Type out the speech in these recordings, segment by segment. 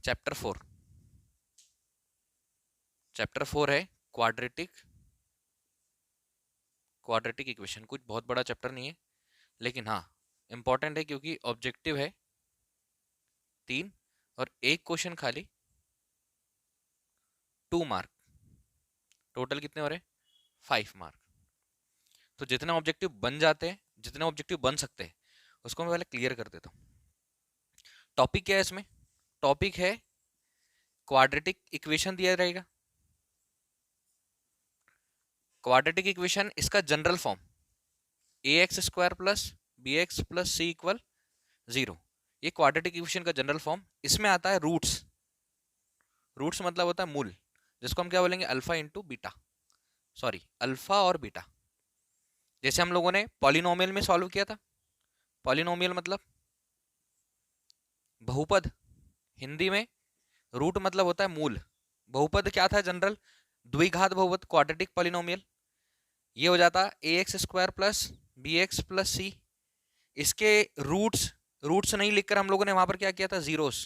Chapter 4 है quadratic equation. कुछ बहुत बड़ा चैप्टर नहीं है, लेकिन हाँ इंपॉर्टेंट है क्योंकि ऑब्जेक्टिव है 3 और एक क्वेश्चन खाली 2 मार्क। टोटल कितने हो रहे 5 मार्क। तो जितने ऑब्जेक्टिव बन जाते हैं, जितने ऑब्जेक्टिव बन सकते हैं, उसको मैं पहले क्लियर कर देता हूँ। टॉपिक क्या है इसमें? टॉपिक है क्वाड्रेटिक इक्वेशन दिया रहेगा। क्वाड्रेटिक इक्वेशन इसका general form ax² plus bx plus c equal 0। ये क्वाड्रेटिक इक्वेशन का जनरल फॉर्म। इसमें आता है रूट्स। रूट्स मतलब होता है मूल, जिसको हम क्या बोलेंगे alpha into beta, sorry alpha और बीटा। जैसे हम लोगों ने पॉलिनोमियल में सॉल्व किया था। पॉलिनोमियल मतलब बहुपद, हिंदी में रूट मतलब होता है मूल। बहुपद क्या था जनरल? द्विघात बहुपद, क्वाड्रेटिक पॉलिनोमियल। ये हो जाता ax² plus bx plus c। इसके रूट्स नहीं लिखकर हम लोगों ने वहां पर क्या किया था जीरोस।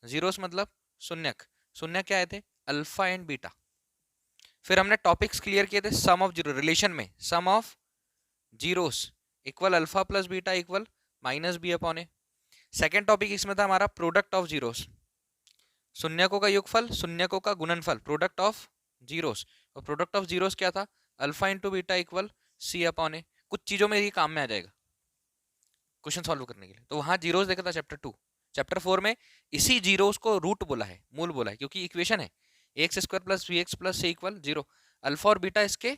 जीरोस मतलब शून्यक। शून्यक क्या आए थे? Alpha and beta. फिर हमने टॉपिक्स क्लियर किए थे। सम ऑफ जीरो रिलेशन में sum of zeros equal alpha plus beta equal minus B upon A. Second topic इसमें था हमारा प्रोडक्ट ऑफ जीरोस, शून्यकों का योगफल, शून्यकों का गुणनफल, प्रोडक्ट ऑफ जीरोस। और प्रोडक्ट ऑफ जीरोस क्या था? Alpha into beta equal C upon A. कुछ चीजों में ये काम में आ जाएगा क्वेश्चन सॉल्व करने के लिए। तो वहां जीरोस देखा था चैप्टर 2। चैप्टर 4 में इसी जीरोस को रूट बोला है, मूल बोला है, क्योंकि इक्वेशन है ax² plus bx plus c equal 0। Alpha और बीटा इसके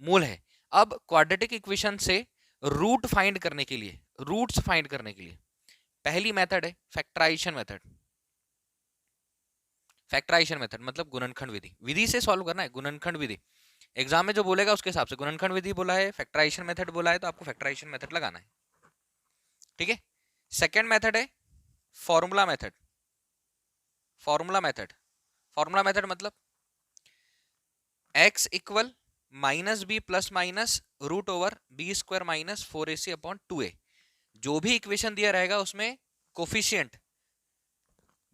मूल है। अब क्वाड्रेटिक इक्वेशन से रूट फाइंड करने के लिए, रूट्स फाइंड करने के लिए पहली मेथड है फैक्टराइजेशन मेथड। फैक्टराइजेशन मेथड मतलब गुणनखंड विधि। विधि से सॉल्व करना है, गुणनखंड विधि। एग्जाम में जो बोलेगा उसके हिसाब से गुणनखंड विधि बोला है, फैक्टराइजेशन मेथड बोला है, तो आपको फैक्टराइजेशन मेथड लगाना है। ठीक है। सेकेंड मेथड है formula method. Formula method, formula method मतलब x equal minus B plus minus root over b² minus 4ac upon 2a। जो भी इक्वेशन दिया रहेगा उसमें कोफिशिएंट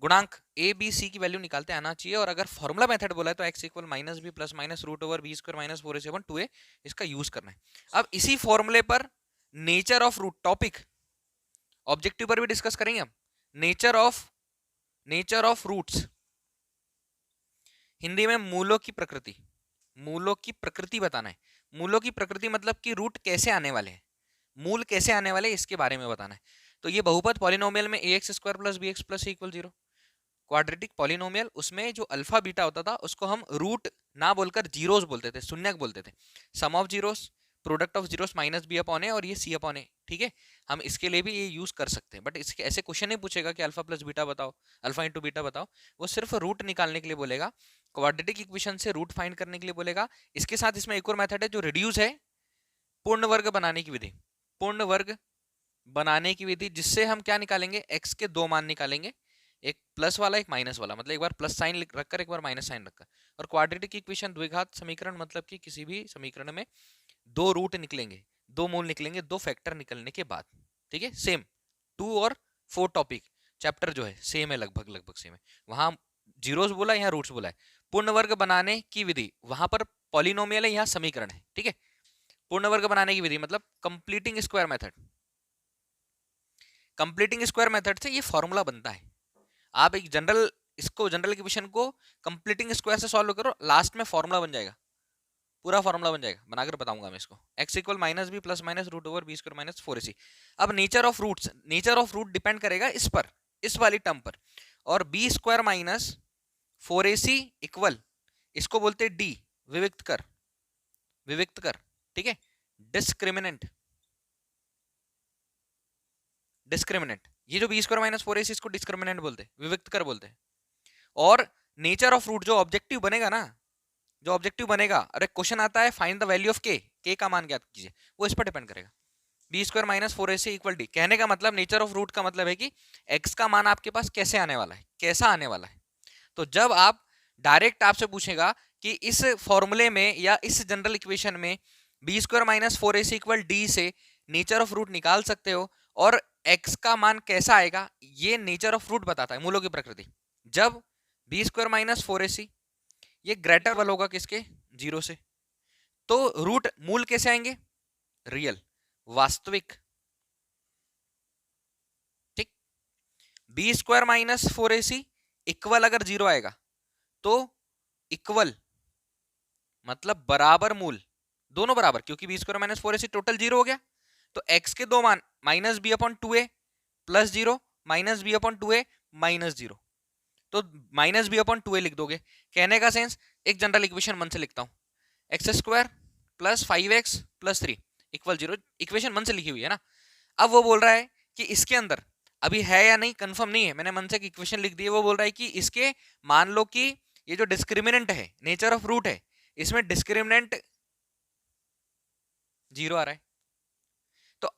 गुणांक a b c की वैल्यू निकालते आना चाहिए। और अगर फॉर्मूला मेथड बोला है तो x equal minus B plus minus root over b² minus 4ac upon 2a इसका यूज करना है। अब इसी फॉर्मूले पर nature of root, topic objective पर भी डिस्कस करेंगे हम। नेचर ऑफ रूट्स, हिंदी में मूलों की प्रकृति। मूलों की प्रकृति बताना है। मूलों की प्रकृति मतलब कि रूट कैसे आने वाले हैं, मूल कैसे आने वाले हैं, इसके बारे में बताना है। तो ये बहुपद पॉलिनोमियल में ax² plus bx plus c equal 0। Quadratic polynomial, उसमें जो अल्फा बीटा होता था उसको हम रूट ना बोलकर जीरोस बोलते थे, शून्यक बोलते थे। Sum of zeros, product of zeros minus B upon A और ये सी अपॉन ए। ठीक है, हम इसके लिए भी ये यूज कर सकते हैं। बट इसके ऐसे क्वेश्चन नहीं पूछेगा कि अल्फा प्लस बीटा बताओ, अल्फा इंटू बीटा बताओ। वो सिर्फ रूट निकालने के लिए बोलेगा, क्वाड्रेटिक इक्वेशन से रूट फाइंड करने के लिए बोलेगा। इसके साथ इसमें एक और मेथड है जो रिड्यूस है, पूर्ण वर्ग बनाने की विधि। पूर्ण वर्ग बनाने की विधि जिससे हम क्या निकालेंगे, x के दो मान निकालेंगे, एक प्लस वाला एक माइनस वाला। मतलब एक बार प्लस साइन रखकर एक बार माइनस साइन रखकर। और क्वाड्रेटिक इक्वेशन द्विघात समीकरण मतलब कि किसी भी समीकरण में दो रूट निकलेंगे, दो मूल निकलेंगे, दो फैक्टर निकलने के बाद। ठीक है, सेम 2 और 4 टॉपिक चैप्टर जो है सेम है, लगभग लगभग सेम है। वहां जीरोस बोला, यहाँ रूट्स बोला है। पूर्ण वर्ग बनाने की विधि, वहां पर पॉलिनोमियल है, यहाँ समीकरण है। ठीक है, पूर्ण वर्ग बनाने की विधि मतलब completing square method. Completing square method से ये फॉर्मूला बनता है। आप एक जनरल इक्वेशन को कंप्लीटिंग स्क्वायर से सॉल्व करो, लास्ट में फॉर्मूला बन जाएगा, पूरा फॉर्मूला बन जाएगा। बनाकर बताऊंगा मैं इसको। x equal minus B plus minus root over b² minus 4ac। अब nature of roots, nature of root depend करेगा इस पर, इस वाली टर्म पर। और b² माइनस 4ac इक्वल, इसको बोलते हैं d, विविक्त कर, विविक्त कर। ठीक है, डिस्क्रिमिनेंट, डिस्क्रिमिनेंट। ये जो b² माइनस 4ac इसको डिस्क्रिमिनेंट बोलते हैं, विविक्त कर बोलते हैं। और नेचर ऑफ रूट जो ऑब्जेक्टिव बनेगा ना, जो ऑब्जेक्टिव बनेगा, अरे क्वेश्चन आता है फाइंड द वैल्यू ऑफ के का मान ज्ञात कीजिए, वो इस पर डिपेंड करेगा। b² minus 4ac equal D. कहने का मतलब नेचर ऑफ रूट का मतलब है कि x का मान आपके पास कैसे आने वाला है, कैसा आने वाला है। तो जब आप डायरेक्ट आपसे पूछेगा कि इस फॉर्मूले में या इस जनरल इक्वेशन में b² minus 4ac equal D से नेचर ऑफ रूट निकाल सकते हो और x का मान कैसा आएगा, ये नेचर ऑफ रूट बताता है, मूलों की प्रकृति। जब बी स्क्वायर माइनस 4ac ये ग्रेटर वाला होगा किसके, 0 से, तो रूट मूल कैसे आएंगे, रियल, वास्तविक। ठीक, B square minus 4ac equal अगर 0 आएगा तो इक्वल मतलब बराबर मूल, दोनों बराबर, क्योंकि B square minus 4ac total 0 हो गया। तो x के दो मान minus B upon 2a plus 0 minus B upon 2a minus 0, तो माइनस बी अपॉन 2a लिख दोगे। कहने का सेंस, एक जनरल इक्वेशन मन से लिखता हूं, x square plus 5x plus 3 equal 0, equation मन से लिखी हुई है ना। अब वो बोल रहा है कि इसके अंदर अभी है या नहीं कंफर्म नहीं है, मैंने मन से इक्वेशन लिख दी है। वो बोल रहा है कि इसके मान लो कि ये जो डिस्क्रिमिनेंट है, नेचर ऑफ रूट है, इसमें डिस्क्रिमिनेंट 0 आ रहा है, तो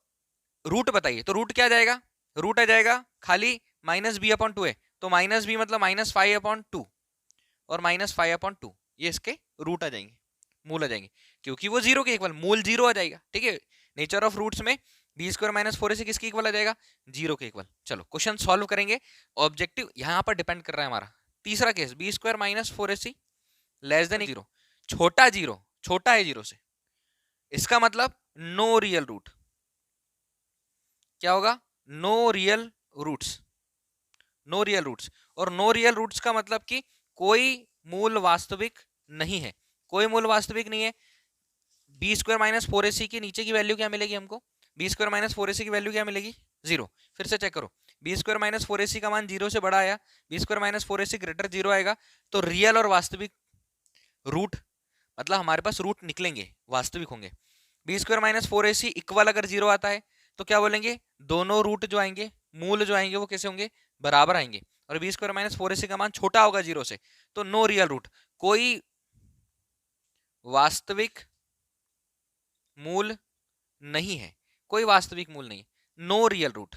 रूट बताइए। तो रूट क्या आ जाएगा, रूट आ जाएगा खाली माइनस बी अपॉन 2a, तो माइनस बी मतलब माइनस 5 अपॉन 2 और माइनस 5 अपॉन 2, ये इसके रूट आ जाएंगे, मूल आ जाएंगे, क्योंकि वो 0 के इक्वल, मूल 0 आ जाएगा। ठीक है, नेचर ऑफ रूट्स में बी स्क्वायर माइनस 4ac किसके इक्वल आ जाएगा, 0 के इक्वल। चलो क्वेश्चन सॉल्व करेंगे, ऑब्जेक्टिव यहां पर डिपेंड कर रहा है हमारा। तीसरा case, B square minus 4ac less than 0, छोटा 0, छोटा है 0 से, इसका मतलब नो रियल रूट। क्या होगा, no real roots, no real roots. और नो रियल रूट्स का मतलब कि कोई मूल वास्तविक नहीं है, कोई मूल वास्तविक नहीं है। बी स्क्वायर माइनस 4ac के नीचे की वैल्यू क्या मिलेगी हमको, बी स्क्वायर माइनस 4ac की वैल्यू क्या मिलेगी, 0। फिर से चेक करो, बी स्क्वायर माइनस 4ac का मान 0 से बड़ा आया, B square minus 4ac greater 0 आएगा, तो रियल और वास्तविक रूट, मतलब हमारे पास रूट निकलेंगे, वास्तविक होंगे। B square minus 4ac equal अगर 0 आता है तो क्या बोलेंगे, दोनों रूट जो आएंगे, मूल जो आएंगे वो कैसे होंगे, बराबर आएंगे। और बी स्क्वायर माइनस 4ac का मान छोटा होगा 0 से, तो नो रियल रूट, कोई वास्तविक मूल नहीं है, कोई वास्तविक मूल नहीं, नो रियल रूट।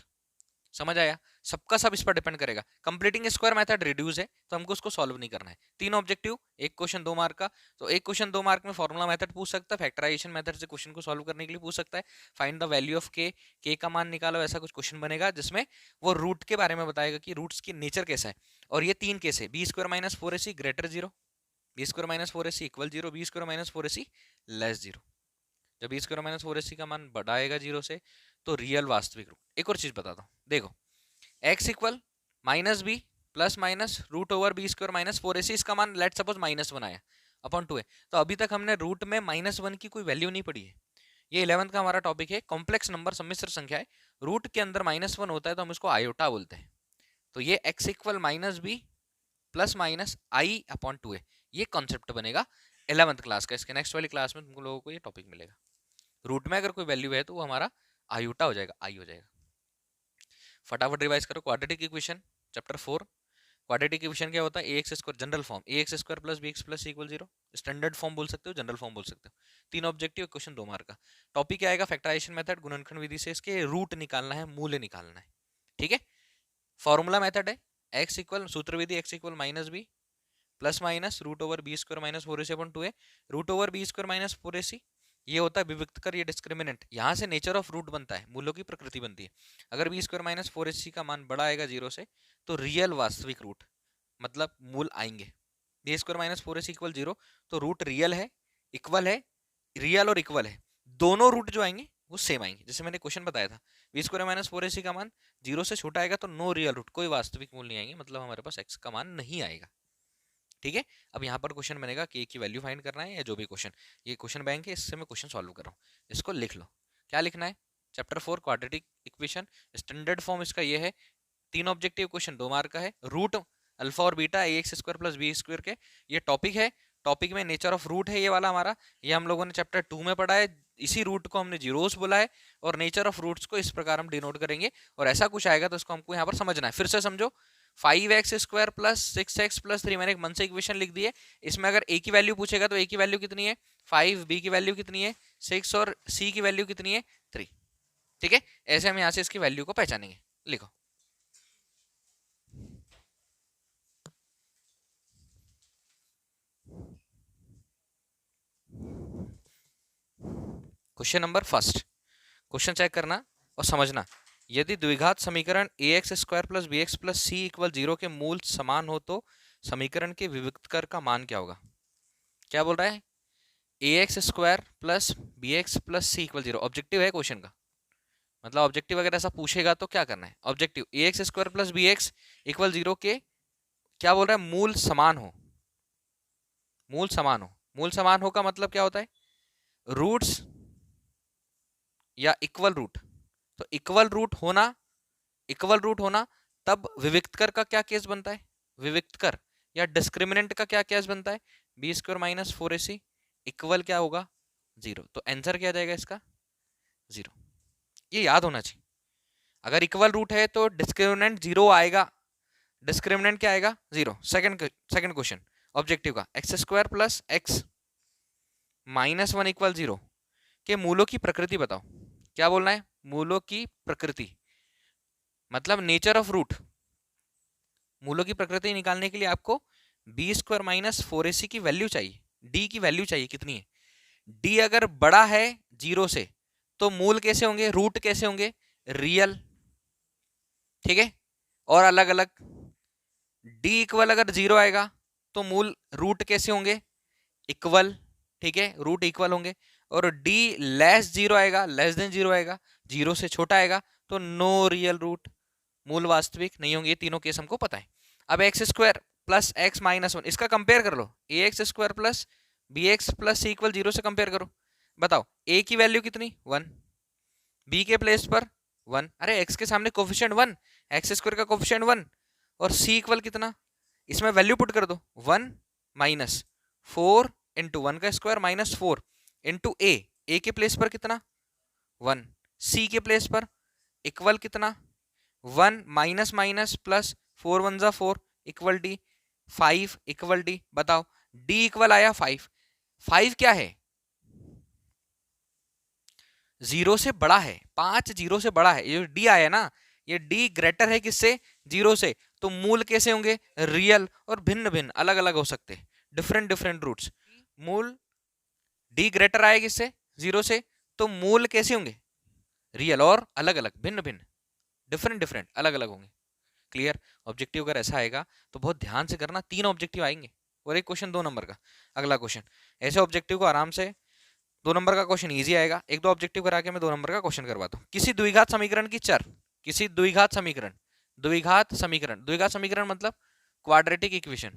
समझ आया, सबका सब इस पर डिपेंड करेगा। कंप्लीटिंग स्क्वायर मेथड रिड्यूस है तो हमको उसको सॉल्व नहीं करना है। तीन ऑब्जेक्टिव, एक क्वेश्चन 2 मार्क का, तो एक क्वेश्चन 2 मार्क में फॉर्मूला मेथड पूछ सकता है, फैक्टराइजेशन मेथड से क्वेश्चन को सॉल्व करने के लिए पूछ सकता है, फाइंड द वैल्यू ऑफ के का मान निकालो, ऐसा कुछ क्वेश्चन बनेगा जिसमें वो रूट के बारे में बताएगा कि रूट्स की नेचर कैसा है। और ये तीन केस है, B square minus 4ac greater 0, B square minus 4ac equal 0, B square minus 4ac less 0। जब बी स्क्वायर माइनस 4ac का मान बढ़ाएगा 0 से तो रियल वास्तविक रूट। एक और चीज बताता हूँ, देखो x equal minus B plus minus root over B square minus 4ac, इसका मान लेट सपोज -1 आया अपॉन 2 है, तो अभी तक हमने रूट में -1 की कोई वैल्यू नहीं पड़ी है। ये 11th का हमारा टॉपिक है, कॉम्प्लेक्स नंबर सम्मिश्र संख्या है, रूट के अंदर -1 होता है तो हम इसको आयोटा बोलते हैं। तो ये x equal minus B plus minus I upon 2 है, ये कॉन्सेप्ट बनेगा 11th क्लास का। इसके नेक्स्ट वाली क्लास में तुम लोगों को ये टॉपिक मिलेगा। रूट में अगर कोई वैल्यू है तो वो हमारा आयोटा हो जाएगा, आई हो जाएगा। फटाफट रिवाइज करो, quadratic equation chapter 4। Quadratic equation क्या होता है, ax square general form, ax square plus bx plus equal 0, standard form बोल सकते हो, जनरल फॉर्म बोल सकते हो। तीन ऑब्जेक्टिव, क्वेश्चन 2 मार्क का। टॉपिक क्या आएगा, फैक्टराइजेशन मेथड, गुणनखंड विधि से इसके रूट निकालना है, मूल्य निकालना है। ठीक है, फॉर्मूला मेथड है x इक्वल, सूत्र विधि x equal minus B plus minus root over B square minus 4ac upon 2a, root over B square minus 4ac ये होता है विविक्त कर, ये डिस्क्रिमिनेंट, यहाँ से नेचर ऑफ रूट बनता है, मूलों की प्रकृति बनती है। अगर बी स्क्वायर माइनस 4ac का मान बड़ा आएगा 0 से तो रियल वास्तविक रूट, मतलब मूल आएंगे। B square minus 4ac equal 0, तो रूट रियल है, इक्वल है, रियल और इक्वल है, दोनों रूट जो आएंगे वो सेम आएंगे। जैसे मैंने क्वेश्चन बताया था, बी स्क्वायर माइनस 4ac का मान 0 से छोटा आएगा तो नो रियल रूट, कोई वास्तविक मूल नहीं आएंगे, मतलब हमारे पास x का मान नहीं आएगा। ठीक है, अब यहाँ पर क्वेश्चन बनेगा कि की वैल्यू फाइंड करना है या जो भी क्वेश्चन, ये क्वेश्चन बैंक है, इससे मैं क्वेश्चन सॉल्व कर रहा हूँ, इसको लिख लो। क्या लिखना है, chapter 4 quadratic equation, standard form इसका ये है, तीन ऑब्जेक्टिव, क्वेश्चन 2 मार्क का है, रूट अल्फा और beta ax square plus B square के, ये टॉपिक है। टॉपिक में नेचर ऑफ रूट है ये वाला हमारा, ये हम लोगों ने चैप्टर 2 में पढ़ा है। इसी रूट को हमने जीरोस बोला है, और नेचर ऑफ रूट्स को इस प्रकार हम डिनोट करेंगे, और ऐसा कुछ आएगा तो इसको हमको यहाँ पर समझना है। फिर से समझो, 5x square plus 6x plus 3, मैंने एक मन से इक्वेशन लिख दी है, इसमें अगर a की वैल्यू पूछेगा तो a की वैल्यू कितनी है 5, b की वैल्यू कितनी है 6 और c की वैल्यू कितनी है 3। ठीक है, ऐसे हम यहाँ से इसकी वैल्यू को पहचानेंगे। लिखो, question number first, question check करना और समझना, यदि द्विघात समीकरण ax square plus B X plus C equal 0 के मूल समान हो तो समीकरण के विविक्त कर का मान क्या होगा? क्या बोल रहा है? ax square plus B X plus C equal 0 objective है क्वेश्चन का, मतलब ऑब्जेक्टिव अगर ऐसा पूछेगा तो क्या करना है? Objective ax square plus B X equal 0 के क्या बोल रहा है? मूल समान हो। मूल समान हो, मूल समान हो का मतलब क्या होता है? रूट्स या इक्वल रूट। तो इक्वल रूट होना तब विविक्त कर का क्या केस बनता है? विविक्त कर या डिस्क्रिमिनेंट का क्या केस बनता है? B square minus 4ac equal क्या होगा? 0। तो आंसर क्या जाएगा इसका? 0। ये याद होना चाहिए। अगर इक्वल रूट है तो डिस्क्रिमिनेंट 0 आएगा, डिस्क्रिमिनेंट क्या आएगा? 0। सेकंड क्वेश्चन ऑब्जेक्टिव का, x square plus X minus 1 equal 0 के मूलों की प्रकृति बताओ। क्या बोलना है? मूलों की प्रकृति मतलब नेचर ऑफ रूट। मूलों की प्रकृति निकालने के लिए आपको बी स्क्वायर माइनस 4ac की वैल्यू चाहिए, डी की वैल्यू चाहिए। कितनी है? डी अगर बड़ा है 0 से तो मूल कैसे होंगे? रूट कैसे होंगे? रियल। ठीक है, और अलग अलग। डी इक्वल अगर 0 आएगा तो मूल रूट कैसे होंगे? इक्वल। ठीक है, रूट इक्वल होंगे। और डी लेस 0 आएगा, लेस देन 0 आएगा, 0 से छोटा आएगा तो नो रियल रूट, मूल वास्तविक नहीं होंगे। ये तीनों केस हमको पता है। अब X square plus X minus 1 इसका कंपेयर कर लो, A X square plus B X plus C equal 0 से कंपेयर करो। बताओ ए की वैल्यू कितनी? 1, बी के प्लेस पर 1, अरे एक्स के सामने कोफिशिएंट 1, एक्स स्क्वायर का कोफिशिएंट 1, और सी इक्वल कितना? इसमें वैल्यू पुट कर दो, 1 माइनस 4 इंटू 1 का स्क्वायर माइनस 4 इंटू ए के प्लेस पर कितना? 1, सी के प्लेस पर इक्वल कितना? 1 माइनस माइनस प्लस 4 1 जा 4 इक्वल डी, 5 इक्वल डी। बताओ डी इक्वल आया 5, 5 क्या है? 0 से बड़ा है, 5 0 से बड़ा है। ये डी आया ना, ये डी ग्रेटर है किससे? 0 से। तो मूल कैसे होंगे? रियल और भिन्न भिन्न, अलग अलग हो सकते हैं, डिफरेंट डिफरेंट रूट्स। मूल डी ग्रेटर आए किससे? 0 से। तो मूल कैसे होंगे? रियल और अलग अलग, भिन्न भिन्न, डिफरेंट डिफरेंट, अलग अलग होंगे। क्लियर? ऑब्जेक्टिव अगर ऐसा आएगा तो बहुत ध्यान से करना, 3 ऑब्जेक्टिव आएंगे और एक क्वेश्चन 2 नंबर का। अगला क्वेश्चन ऐसे ऑब्जेक्टिव को आराम से, 2 नंबर का क्वेश्चन इजी आएगा। एक दो ऑब्जेक्टिव करा के मैं 2 नंबर का क्वेश्चन करवाता हूँ। किसी द्विघात समीकरण की चर, किसी द्विघात समीकरण, द्विघात समीकरण मतलब क्वाड्रेटिक इक्वेशन।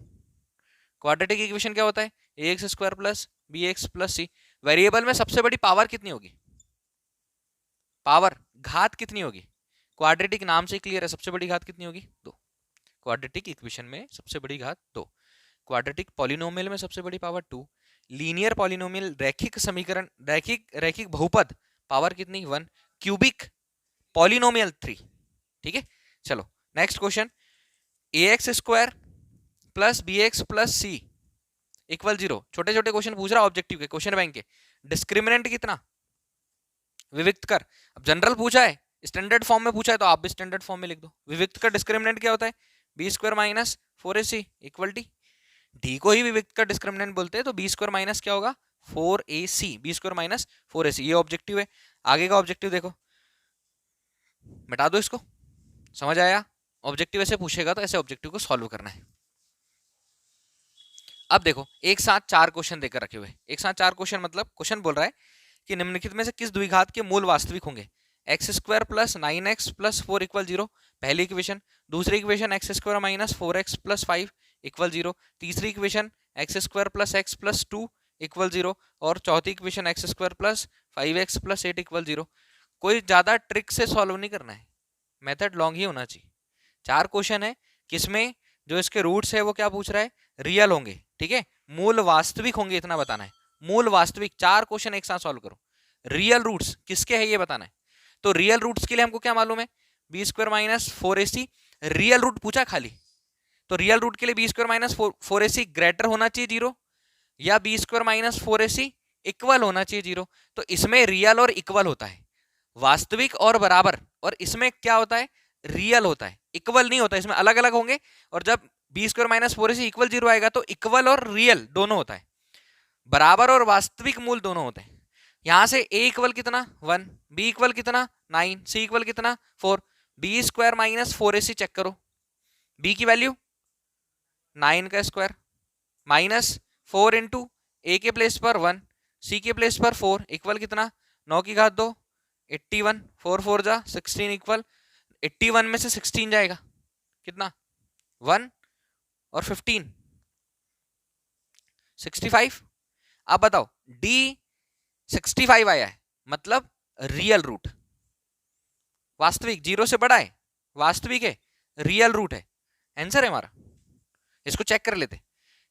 क्वाड्रेटिक इक्वेशन क्या होता है? A X square plus B X plus C. Variable में सबसे बड़ी पावर कितनी होगी? पावर, घात कितनी होगी? क्वाड्रेटिक नाम से क्लियर है, सबसे बड़ी घात कितनी होगी? 2। क्वाड्रेटिक इक्वेशन में सबसे बड़ी घात 2। क्वाड्रेटिक पॉलिनोमियल में सबसे बड़ी पावर 2। लीनियर पॉलिनोमियल, रैखिक समीकरण, रैखिक बहुपद, पावर कितनी? 1। Cubic polynomial 3। ठीक है, चलो next question. A X square plus B X plus C equal 0। छोटे छोटे क्वेश्चन पूछ रहा ऑब्जेक्टिव के, क्वेश्चन बैंक के। डिस्क्रिमिनेंट कितना? विविक्त कर। अब जनरल पूछा है, स्टैंडर्ड फॉर्म में पूछा है तो आप भी स्टैंडर्ड फॉर्म में लिख दो। विविक्त का डिस्क्रिमिनेंट क्या होता है? B square minus 4ac equal D. D को ही विविक्त का डिस्क्रिमिनेंट बोलते हैं, तो बी स्क्वायर माइनस क्या होगा? 4ac, B square minus 4ac। ये ऑब्जेक्टिव है। आगे का ऑब्जेक्टिव देखो, मिटा दो इसको। समझ आया? ऑब्जेक्टिव ऐसे पूछेगा तो ऐसे ऑब्जेक्टिव को सॉल्व करना है। अब देखो एक साथ 4 क्वेश्चन देकर रखे हुए। एक साथ 4 क्वेश्चन मतलब क्वेश्चन बोल रहा है कि निम्नलिखित में से किस द्विघात के मूल वास्तविक होंगे? X square plus 9x plus 4 equal 0, पहली इक्वेशन। दूसरी equation x square minus 4x plus 5 equal 0। तीसरी equation x square plus x plus 2 equal 0। और चौथी equation x square plus 5x plus 8 equal 0। कोई ज़्यादा ट्रिक से सॉल्व नहीं करना है, मेथड लॉन्ग ही होना चाहिए। 4 क्वेश्चन है, किसमें जो इसके रूट्स है वो क्या पूछ रहा है? रियल होंगे। ठीक है, मूल वास्तविक होंगे, इतना बताना है। मूल वास्तविक 4 क्वेश्चन एक साथ सॉल्व करो। रियल रूट्स किसके है ये बताना है। तो रियल रूट्स के लिए हमको क्या मालूम है? B square minus 4ac। Real root पूछा खाली, तो रियल रूट के लिए B square minus 4ac greater होना चाहिए 0, या B square minus 4ac equal होना चाहिए 0। तो इसमें रियल और इक्वल होता है, वास्तविक और बराबर। और इसमें क्या होता है? रियल होता है, इक्वल नहीं होता। इसमें अलग अलग होंगे। और जब B square minus 4ac equal 0 आएगा तो इक्वल और रियल दोनों होता है, बराबर और वास्तविक मूल दोनों होते हैं। यहां से a इक्वल कितना 1, b इक्वल कितना 9, c इक्वल कितना 4, B square minus 4ac check करो, b की वैल्यू 9 का स्क्वायर माइनस 4 इंटू ए के प्लेस पर 1, सी के प्लेस पर 4 इक्वल कितना 9 की घात 2, 81, 4 4 जा 16 इक्वल 81 में से 16 जाएगा कितना 1 और 15 65। अब बताओ डी 65 आया है मतलब रियल रूट, वास्तविक, जीरो से बड़ा है, वास्तविक है, रियल रूट है, आंसर है हमारा। इसको चेक कर लेते,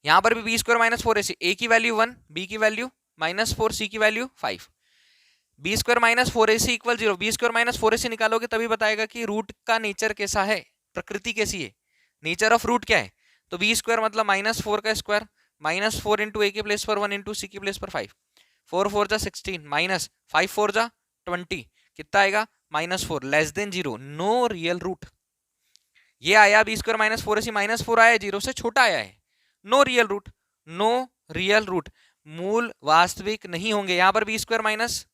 यहां पर भी B square minus 4ac, A की वैल्यू 1, बी की वैल्यू माइनस 4, सी की value 5, B square minus 4ac equal 0, B square minus 4ac निकालोगे तभी बताएगा कि रूट का नेचर कैसा है, प्रकृति कैसी है, नेचर ऑफ रूट क्या है। तो बी स्क्वायर मतलब माइनस 4 का स्क्वायर माइनस 4 इंटू ए के प्लेस पर 1 इंटू सी के प्लेस पर 5, 4 4 जा 16 माइनस 5 4 जा 20 कितना आएगा minus 4, less than 0, no real root. ये आया B square minus 4ac minus 4 आया, 0 से छोटा आया है, no real root, no real root, मूल वास्तविक नहीं होंगे। यहां पर B square minus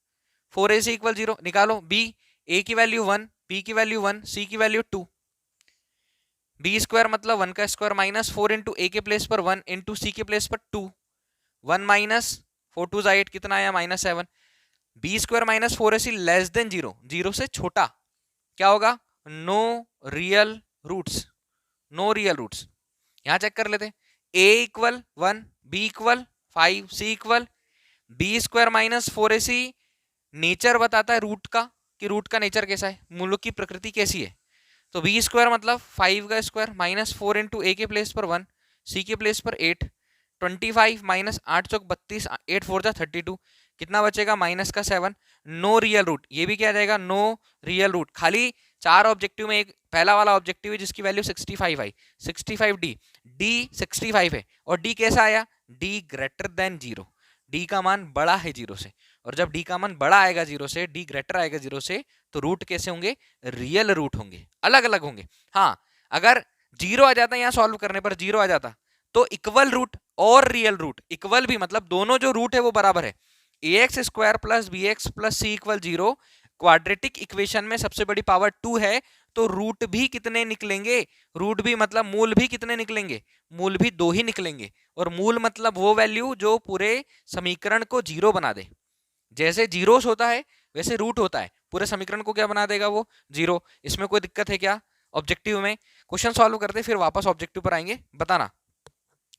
4ac equal 0 निकालो, बी ए की वैल्यू 1, बी की वैल्यू 1, सी की वैल्यू 2, बी स्क्वायर मतलब 1 का स्क्वायर माइनस 4 इंटू ए के प्लेस पर 1 इंटू सी के प्लेस पर 2, 1 माइनस 4 2 8 कितना आया minus 7, B square minus 4ac less than 0, 0 से छोटा क्या होगा, no real roots, no real roots. यहां चेक कर लेते, a equal 1, b equal 5, c equal, B square minus 4ac nature बताता है रूट का, कि रूट का नेचर कैसा है, मूलों की प्रकृति कैसी है। तो बी स्क्वायर मतलब 5 का स्क्वायर माइनस 4 इंटू ए के प्लेस पर 1, सी के प्लेस पर 8, 25 माइनस 8 चौक 32, 8 4 जा 32 कितना बचेगा माइनस का 7, नो रियल रूट, ये भी क्या जाएगा नो रियल रूट। खाली 4 ऑब्जेक्टिव में एक पहला वाला ऑब्जेक्टिव है जिसकी वैल्यू 65 आई, 65 डी 65 है, और डी कैसा आया, डी ग्रेटर देन 0, डी का मान बड़ा है 0 से, और जब डी का मान बड़ा आएगा 0 से, डी ग्रेटर आएगा 0 से, तो रूट कैसे होंगे, रियल रूट होंगे, अलग अलग होंगे। हाँ अगर 0 आ जाता यहाँ सॉल्व करने पर 0 आ जाता तो इक्वल रूट और रियल रूट, इक्वल भी मतलब दोनों जो रूट है वो बराबर है, ax square plus B X plus C equal 0, quadratic equation में सबसे बड़ी पावर 2 है, तो रूट भी कितने निकलेंगे, रूट भी मतलब मूल भी कितने निकलेंगे, मूल भी 2 ही निकलेंगे, और मूल मतलब वो वैल्यू जो पूरे समीकरण को 0 बना दे, जैसे जीरोस होता है वैसे रूट होता है, पूरे समीकरण को क्या बना देगा वो 0। इसमें कोई दिक्कत है क्या, ऑब्जेक्टिव में क्वेश्चन सॉल्व करते फिर वापस ऑब्जेक्टिव पर आएंगे, बताना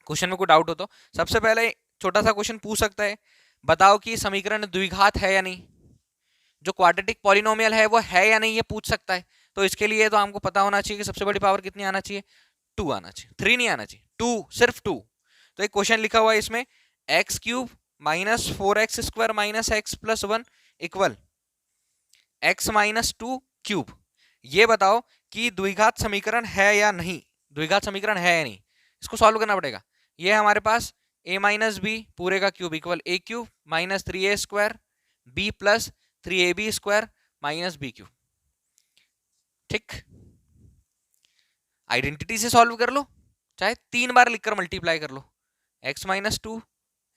क्वेश्चन में कोई डाउट हो तो। सबसे पहले छोटा सा क्वेश्चन पूछ सकता है, बताओ कि समीकरण द्विघात है या नहीं, जो क्वाड्रेटिक पॉलिनोमियल है वो है या नहीं, ये पूछ सकता है। तो इसके लिए तो हमको पता होना चाहिए कि सबसे बड़ी पावर कितनी आना चाहिए, 2 आना चाहिए, 3 नहीं आना चाहिए, 2, सिर्फ 2। तो एक क्वेश्चन लिखा हुआ है इसमें, x cube minus 4x square minus X plus 1 equal x minus 2 cube. ये बताओ कि द्विघात समीकरण है या नहीं, द्विघात समीकरण है या नहीं, इसको सॉल्व करना पड़ेगा। ये है हमारे पास a माइनस बी पूरे का cube equal a cube minus 3a square b plus 3ab square minus b cube, ठीक। आइडेंटिटी से सॉल्व कर लो, चाहे 3 बार लिखकर मल्टीप्लाई कर लो, x minus 2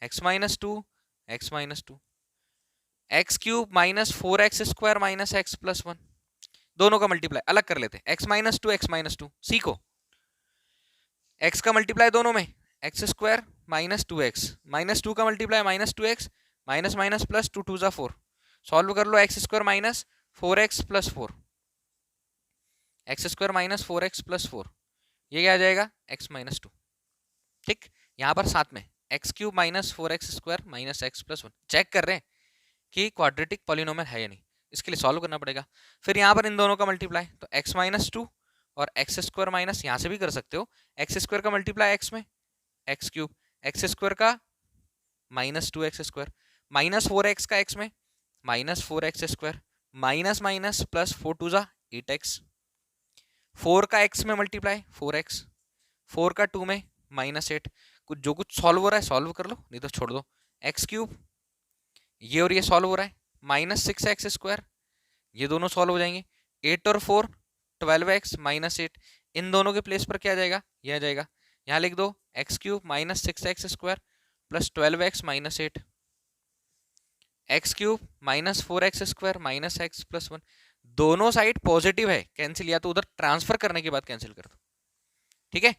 x minus 2 x minus 2, x cube minus 4x square minus X plus 1, दोनों का multiply अलग कर लेते हैं, x माइनस 2 एक्स माइनस 2, सीखो x का मल्टीप्लाई दोनों में x square minus 2x minus 2 का multiply minus 2x minus minus plus 2 2 जा 4, सॉल्व कर लो, X square minus 4x plus 4, X square minus 4x plus 4, ये क्या आ जाएगा x माइनस 2, ठीक। यहाँ पर साथ में X cube minus 4x square minus X plus 1, check कर रहे हैं कि क्वाड्रेटिक पॉलिनोमियल है या नहीं, इसके लिए सॉल्व करना पड़ेगा। फिर यहाँ पर इन दोनों का मल्टीप्लाई, तो x माइनस 2 और एक्स स्क्वायर माइनस, यहाँ से भी कर सकते हो, एक्स स्क्वायर का मल्टीप्लाई x में एक्स क्यूब, एक्स स्क्वायर का minus 2x square minus 4x का x में minus 4x square minus minus plus 4 2 जा 8x, 4 का x में मल्टीप्लाई 4x, 4 का 2 में माइनस 8, कुछ जो कुछ सॉल्व हो रहा है सॉल्व कर लो, नहीं तो छोड़ दो, एक्स क्यूब ये और ये सॉल्व हो रहा है, माइनस 6x स्क्वायर, ये दोनों सॉल्व हो जाएंगे, 8 और 4 12x माइनस 8, इन दोनों के प्लेस पर क्या आ जाएगा, ये आ जाएगा, यहाँ लिख दो x cube minus 6x square plus 12x minus 8, x cube minus 4x² minus X plus 1, दोनों साइड पॉजिटिव है, कैंसिल, या तो उधर ट्रांसफर करने के बाद कैंसिल कर दो, ठीक है।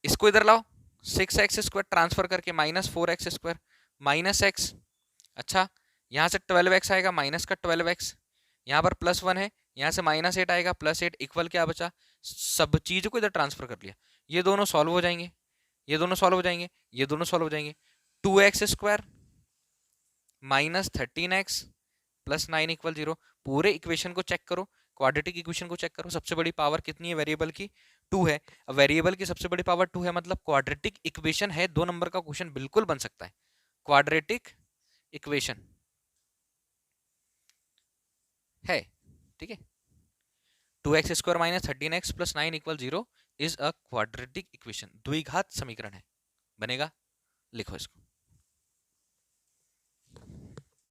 इसको इधर लाओ, 6x² ट्रांसफर करके माइनस 4x² माइनस एक्स, अच्छा यहाँ से 12x आएगा, माइनस का 12x, यहाँ पर प्लस 1 है, यहाँ से माइनस 8 आएगा, प्लस 8 इक्वल क्या बचा, सब चीज को इधर ट्रांसफर कर लिया, ये दोनों सॉल्व हो जाएंगे, ये दोनों सॉल्व हो जाएंगे, ये दोनों सॉल्व हो जाएंगे, 2x² minus 13x plus 9 equal 0। पूरे इक्वेशन को चेक करो, क्वाड्रेटिक इक्वेशन को चेक करो, सबसे बड़ी पावर कितनी है वेरिएबल की, 2 है। अब वेरिएबल की सबसे बड़ी पावर 2 है, मतलब क्वाड्रेटिक इक्वेशन है, 2 नंबर का क्वेश्चन बिल्कुल बन सकता है, क्वाड्रेटिक इक्वेशन है, ठीक है। 2x² minus 13x plus 9 equal 0 is a quadratic equation, द्विघात समीकरण है, बनेगा, लिखो इसको।